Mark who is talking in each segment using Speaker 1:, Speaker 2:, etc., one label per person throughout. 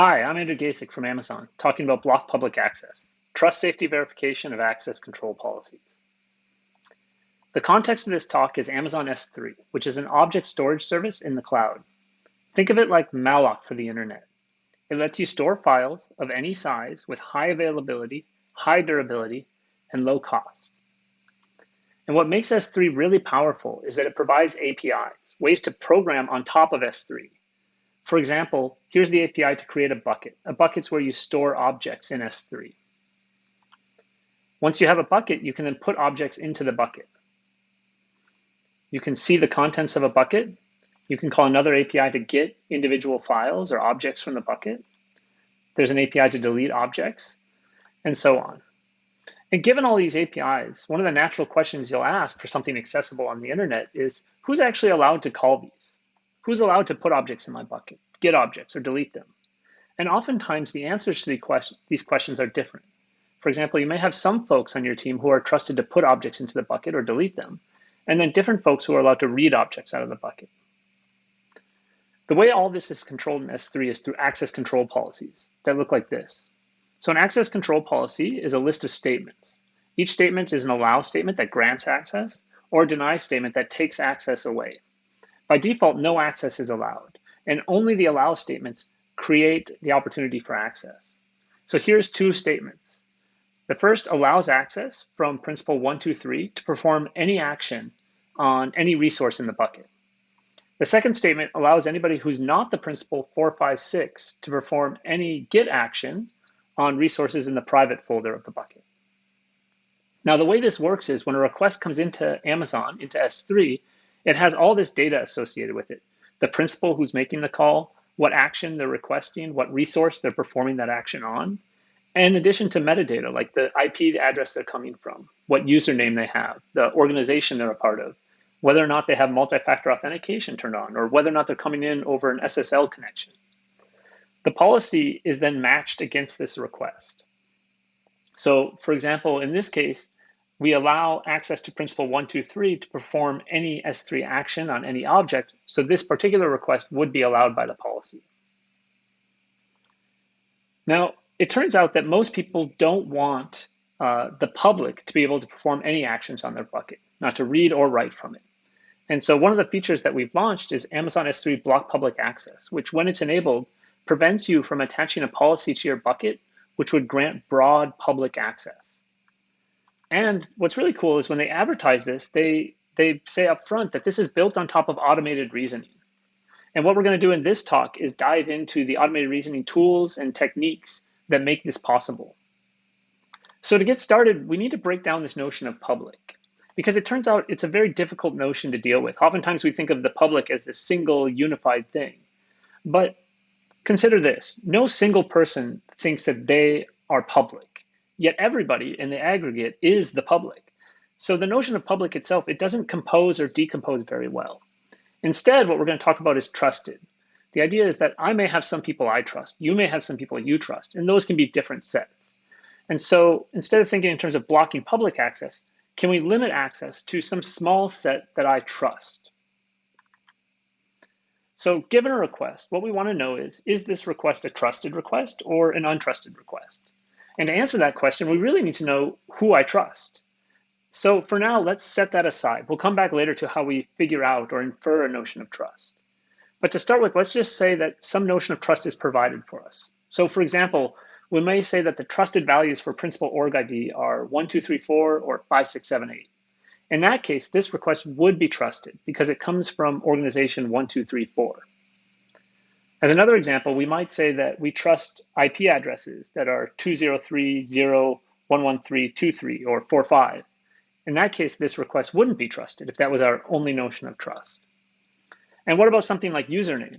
Speaker 1: Hi, I'm Gacek from Amazon, talking about block public access, trust safety verification of access control policies. The context of this talk is Amazon S3, which is an object storage service in the cloud. Think of it like malloc for the internet. It lets you store files of any size with high availability, high durability, and low cost. And what makes S3 really powerful is that it provides APIs, ways to program on top of S3. For example, here's the API to create a bucket. A bucket's where you store objects in S3. Once you have a bucket, you can then put objects into the bucket. You can see the contents of a bucket. You can call another API to get individual files or objects from the bucket. There's an API to delete objects, and so on. And given all these APIs, one of the natural questions you'll ask for something accessible on the internet is, who's actually allowed to call these? Who's allowed to put objects in my bucket, get objects, or delete them? And oftentimes the answers to these questions are different. For example, you may have some folks on your team who are trusted to put objects into the bucket or delete them, and then different folks who are allowed to read objects out of the bucket. The way all this is controlled in S3 is through access control policies that look like this. So an access control policy is a list of statements. Each statement is an allow statement that grants access or a deny statement that takes access away. By default, no access is allowed, and only the allow statements create the opportunity for access. So here's two statements. The first allows access from principal 1, 2, 3 to perform any action on any resource in the bucket. The second statement allows anybody who's not the principal 4, 5, 6 to perform any get action on resources in the private folder of the bucket. Now, the way this works is when a request comes into Amazon, into S3, it has all this data associated with it. The principal who's making the call, what action they're requesting, what resource they're performing that action on, in addition to metadata like the IP address they're coming from, what username they have, the organization they're a part of, whether or not they have multi-factor authentication turned on, or whether or not they're coming in over an SSL connection. The policy is then matched against this request. So for example, in this case, we allow access to principal 1, 2, 3 to perform any S3 action on any object. So this particular request would be allowed by the policy. Now, it turns out that most people don't want the public to be able to perform any actions on their bucket, not to read or write from it. And so one of the features that we've launched is Amazon S3 Block Public Access, which when it's enabled, prevents you from attaching a policy to your bucket, which would grant broad public access. And what's really cool is when they advertise this, they say up front that this is built on top of automated reasoning. And what we're going to do in this talk is dive into the automated reasoning tools and techniques that make this possible. So to get started, we need to break down this notion of public, because it turns out it's a very difficult notion to deal with. Oftentimes we think of the public as this single unified thing. But consider this, no single person thinks that they are public. Yet everybody in the aggregate is the public. So the notion of public itself, it doesn't compose or decompose very well. Instead, what we're going to talk about is trusted. The idea is that I may have some people I trust, you may have some people you trust, and those can be different sets. And so instead of thinking in terms of blocking public access, can we limit access to some small set that I trust? So given a request, what we want to know is this request a trusted request or an untrusted request? And to answer that question, we really need to know who I trust. So for now, let's set that aside. We'll come back later to how we figure out or infer a notion of trust. But to start with, let's just say that some notion of trust is provided for us. So for example, we may say that the trusted values for principal org ID are 1, 2, 3, 4 or 5, 6, 7, 8. In that case, this request would be trusted because it comes from organization 1, 2, 3, 4. As another example, we might say that we trust IP addresses that are 203.0.113.23 or 4.5. In that case, this request wouldn't be trusted if that was our only notion of trust. And what about something like username?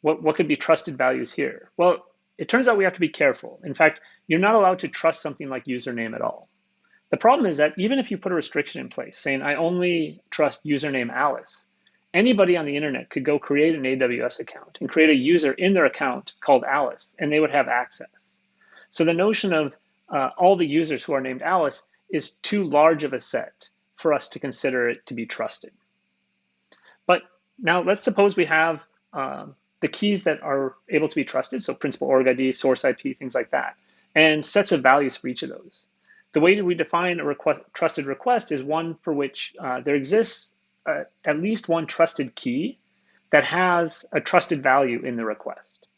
Speaker 1: What could be trusted values here? Well, it turns out we have to be careful. In fact, you're not allowed to trust something like username at all. The problem is that even if you put a restriction in place saying I only trust username Alice, anybody on the internet could go create an AWS account and create a user in their account called Alice, and they would have access. So the notion of all the users who are named Alice is too large of a set for us to consider it to be trusted. But now let's suppose we have the keys that are able to be trusted, so principal org ID, source IP, things like that, and sets of values for each of those. The way that we define a trusted request is one for which there exists at least one trusted key that has a trusted value in the request.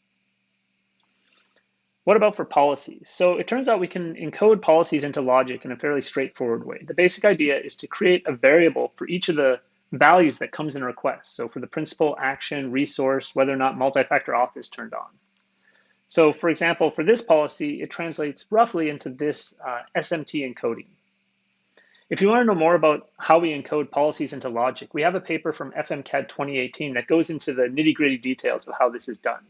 Speaker 1: What about for policies? So it turns out we can encode policies into logic in a fairly straightforward way. The basic idea is to create a variable for each of the values that comes in a request. So for the principal, action, resource, whether or not multi-factor auth is turned on. So for example, for this policy, it translates roughly into this SMT encoding. If you want to know more about how we encode policies into logic, we have a paper from FMCAD 2018 that goes into the nitty-gritty details of how this is done.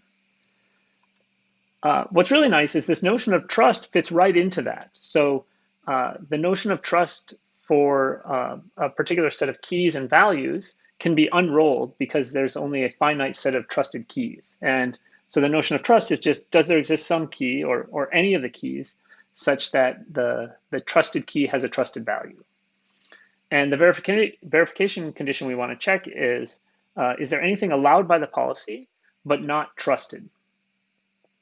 Speaker 1: What's really nice is this notion of trust fits right into that. So the notion of trust for a particular set of keys and values can be unrolled because there's only a finite set of trusted keys. And so the notion of trust is just, does there exist some key or any of the keys such that the trusted key has a trusted value? And the verification condition we want to check is there anything allowed by the policy but not trusted?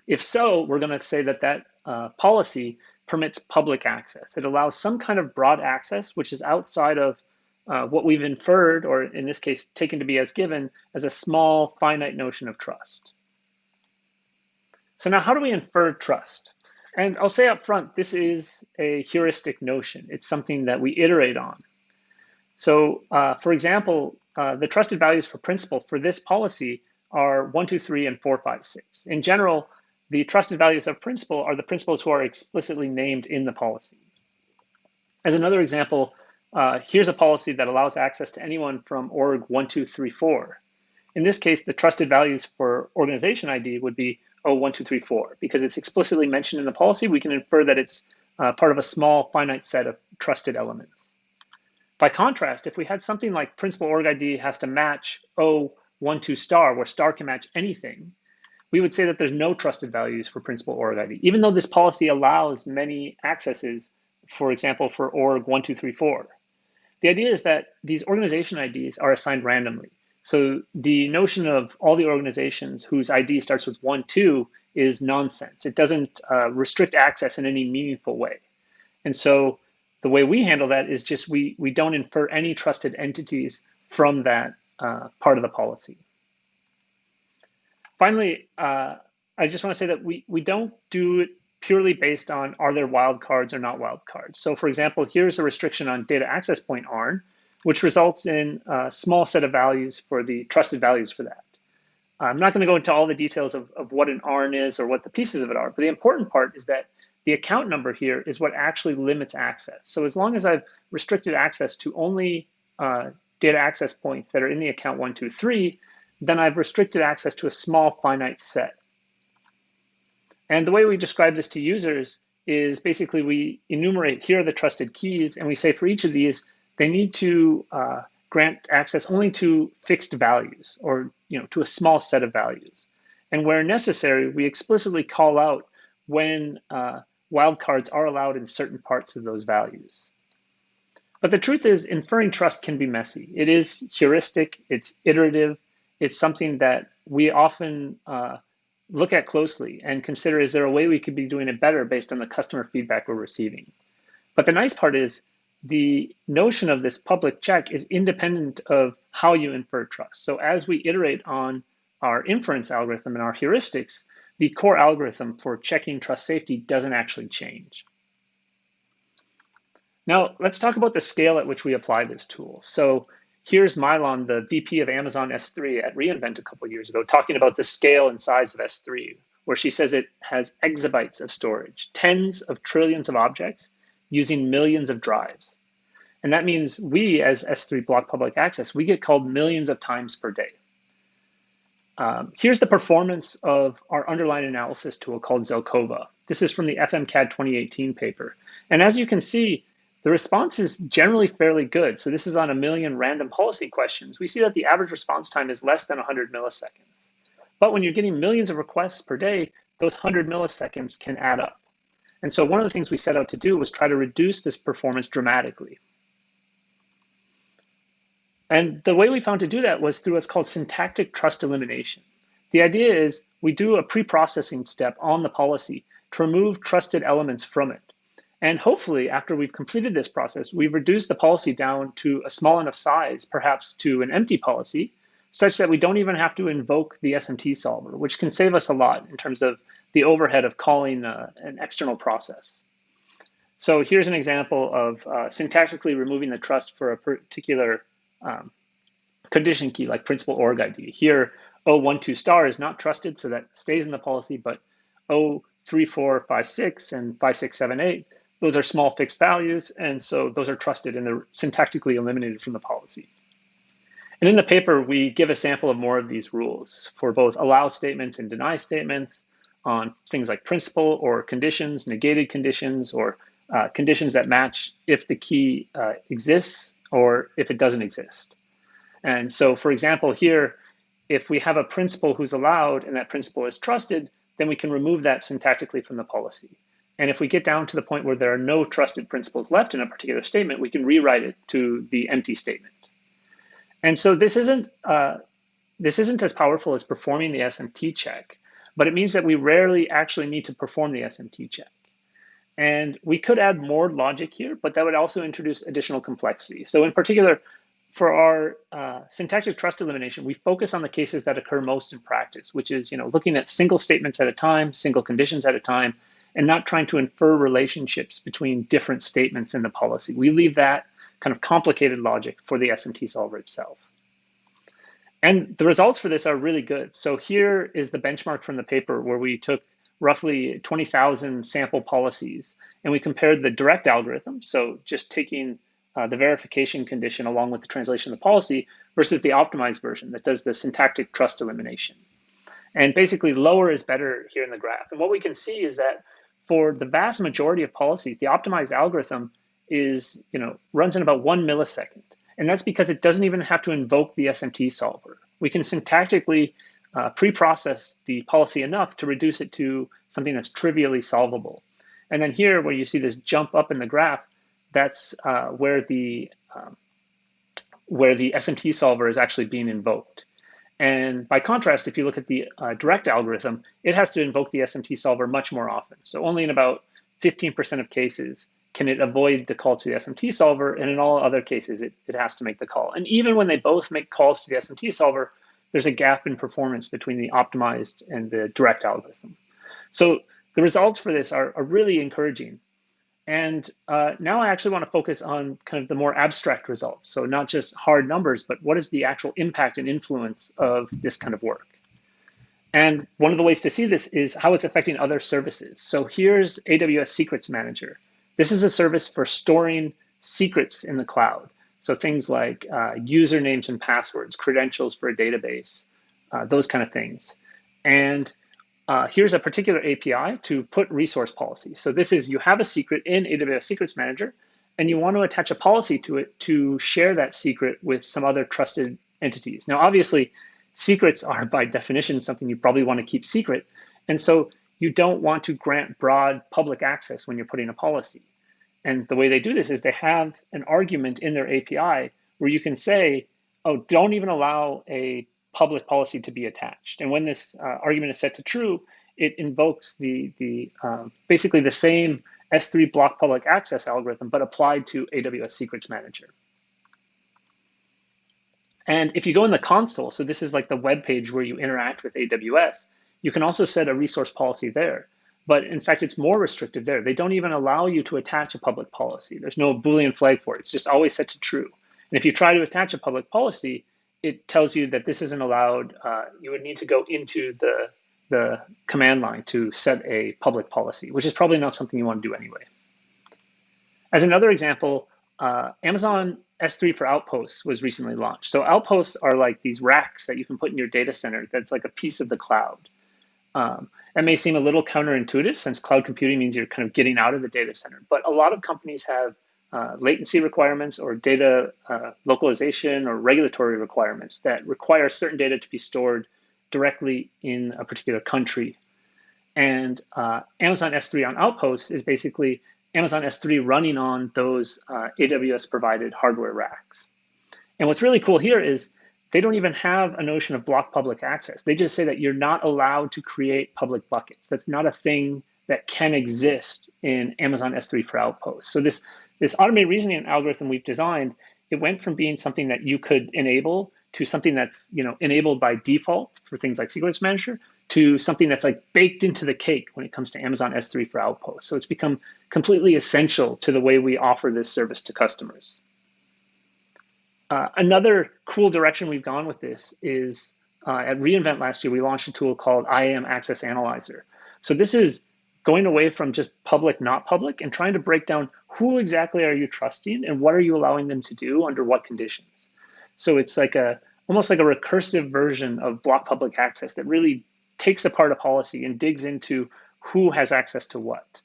Speaker 1: If so, we're going to say that that policy permits public access. It allows some kind of broad access, which is outside of what we've inferred, or in this case, taken to be as given, as a small finite notion of trust. So now how do we infer trust? And I'll say up front, this is a heuristic notion. It's something that we iterate on. So for example, the trusted values for principal for this policy are 1, 2, 3, and 4, 5, 6. In general, the trusted values of principal are the principals who are explicitly named in the policy. As another example, here's a policy that allows access to anyone from org 1, 2, 3, 4. In this case, the trusted values for organization ID would be 1, 2, 3, 4. Because it's explicitly mentioned in the policy, we can infer that it's part of a small finite set of trusted elements. By contrast, if we had something like principal org ID has to match 1, 2 star, where star can match anything, we would say that there's no trusted values for principal org ID, even though this policy allows many accesses, for example, for org 1, 2, 3, 4. The idea is that these organization IDs are assigned randomly. So the notion of all the organizations whose ID starts with 1, 2 is nonsense. It doesn't restrict access in any meaningful way. And so the way we handle that is just we don't infer any trusted entities from that part of the policy. Finally, I just want to say that we don't do it purely based on are there wildcards or not wildcards. So for example, here's a restriction on data access point ARN, which results in a small set of values for the trusted values for that. I'm not going to go into all the details of what an ARN is or what the pieces of it are, but the important part is that the account number here is what actually limits access. So as long as I've restricted access to only data access points that are in the account 1, 2, 3, then I've restricted access to a small finite set. And the way we describe this to users is basically we enumerate here are the trusted keys, and we say for each of these, they need to grant access only to fixed values or to a small set of values. And where necessary, we explicitly call out when wildcards are allowed in certain parts of those values. But the truth is, inferring trust can be messy. It is heuristic, it's iterative, it's something that we often look at closely and consider, is there a way we could be doing it better based on the customer feedback we're receiving? But the nice part is the notion of this public check is independent of how you infer trust. So as we iterate on our inference algorithm and our heuristics, the core algorithm for checking trust safety doesn't actually change. Now, let's talk about the scale at which we apply this tool. So here's Mylon, the VP of Amazon S3 at reInvent a couple of years ago, talking about the scale and size of S3, where she says it has exabytes of storage, tens of trillions of objects using millions of drives. And that means we, as S3 Block Public Access, we get called millions of times per day. Here's the performance of our underlying analysis tool called Zelkova. This is from the FMCAD 2018 paper. And as you can see, the response is generally fairly good. So this is on 1 million random policy questions. We see that the average response time is less than 100 milliseconds. But when you're getting millions of requests per day, those 100 milliseconds can add up. And so one of the things we set out to do was try to reduce this performance dramatically. And the way we found to do that was through what's called syntactic trust elimination. The idea is we do a pre-processing step on the policy to remove trusted elements from it. And hopefully, after we've completed this process, we've reduced the policy down to a small enough size, perhaps to an empty policy, such that we don't even have to invoke the SMT solver, which can save us a lot in terms of the overhead of calling an external process. So here's an example of syntactically removing the trust for a particular condition key, like principal org ID. Here, 012 star is not trusted, so that stays in the policy, but 03456 and 5678, those are small fixed values, and so those are trusted and they're syntactically eliminated from the policy. And in the paper, we give a sample of more of these rules for both allow statements and deny statements on things like principal or conditions, negated conditions, or conditions that match if the key exists or if it doesn't exist. And so, for example, here, if we have a principal who's allowed and that principal is trusted, then we can remove that syntactically from the policy. And if we get down to the point where there are no trusted principals left in a particular statement, we can rewrite it to the empty statement. And so this isn't as powerful as performing the SMT check, but it means that we rarely actually need to perform the SMT check. And we could add more logic here, but that would also introduce additional complexity. So in particular, for our syntactic trust elimination, we focus on the cases that occur most in practice, which is looking at single statements at a time, single conditions at a time, and not trying to infer relationships between different statements in the policy. We leave that kind of complicated logic for the SMT solver itself. And the results for this are really good. So here is the benchmark from the paper where we took roughly 20,000 sample policies and we compared the direct algorithm, so just taking the verification condition along with the translation of the policy versus the optimized version that does the syntactic trust elimination. And basically lower is better here in the graph. And what we can see is that for the vast majority of policies, the optimized algorithm is, runs in about 1 millisecond. And that's because it doesn't even have to invoke the SMT solver. We can syntactically pre-process the policy enough to reduce it to something that's trivially solvable. And then here, where you see this jump up in the graph, that's where the SMT solver is actually being invoked. And by contrast, if you look at the direct algorithm, it has to invoke the SMT solver much more often. So only in about 15% of cases can it avoid the call to the SMT solver, and in all other cases, it has to make the call. And even when they both make calls to the SMT solver, there's a gap in performance between the optimized and the direct algorithm. So the results for this are really encouraging. And now I actually want to focus on kind of the more abstract results. So not just hard numbers, but what is the actual impact and influence of this kind of work? And one of the ways to see this is how it's affecting other services. So here's AWS Secrets Manager. This is a service for storing secrets in the cloud. So things like usernames and passwords, credentials for a database, those kind of things. And here's a particular API to put resource policies. So this is, you have a secret in AWS Secrets Manager, and you want to attach a policy to it to share that secret with some other trusted entities. Now, obviously, secrets are by definition something you probably want to keep secret. And so you don't want to grant broad public access when you're putting a policy. And the way they do this is they have an argument in their API where you can say, oh, don't even allow a public policy to be attached. And when this argument is set to true, it invokes basically the same S3 block public access algorithm, but applied to AWS Secrets Manager. And if you go in the console, so this is like the web page where you interact with AWS, you can also set a resource policy there. But in fact, it's more restrictive there. They don't even allow you to attach a public policy. There's no Boolean flag for it. It's just always set to true. And if you try to attach a public policy, it tells you that this isn't allowed. You would need to go into the command line to set a public policy, which is probably not something you want to do anyway. As another example, Amazon S3 for Outposts was recently launched. So Outposts are like these racks that you can put in your data center that's like a piece of the cloud. That may seem a little counterintuitive since cloud computing means you're kind of getting out of the data center. But a lot of companies have latency requirements or data localization or regulatory requirements that require certain data to be stored directly in a particular country. And Amazon S3 on Outposts is basically Amazon S3 running on those AWS provided hardware racks. And what's really cool here is they don't even have a notion of block public access. They just say that you're not allowed to create public buckets. That's not a thing that can exist in Amazon S3 for Outposts. So this automated reasoning algorithm we've designed, it went from being something that you could enable to something that's enabled by default for things like Sequence Manager, to something that's like baked into the cake when it comes to Amazon S3 for Outposts. So it's become completely essential to the way we offer this service to customers. Another cool direction we've gone with this is at reInvent last year, we launched a tool called IAM Access Analyzer. So this is going away from just public, not public, and trying to break down who exactly are you trusting and what are you allowing them to do under what conditions. So it's like almost like a recursive version of block public access that really takes apart a policy and digs into who has access to what.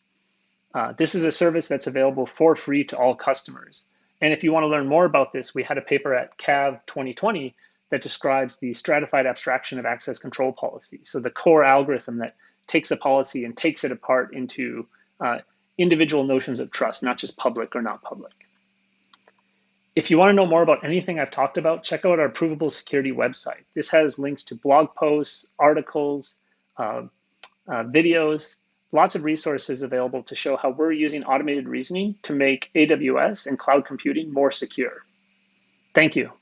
Speaker 1: This is a service that's available for free to all customers. And if you want to learn more about this, we had a paper at CAV 2020 that describes the stratified abstraction of access control policy. So the core algorithm that takes a policy and takes it apart into individual notions of trust, not just public or not public. If you want to know more about anything I've talked about, check out our Provable Security website. This has links to blog posts, articles, videos, lots of resources available to show how we're using automated reasoning to make AWS and cloud computing more secure. Thank you.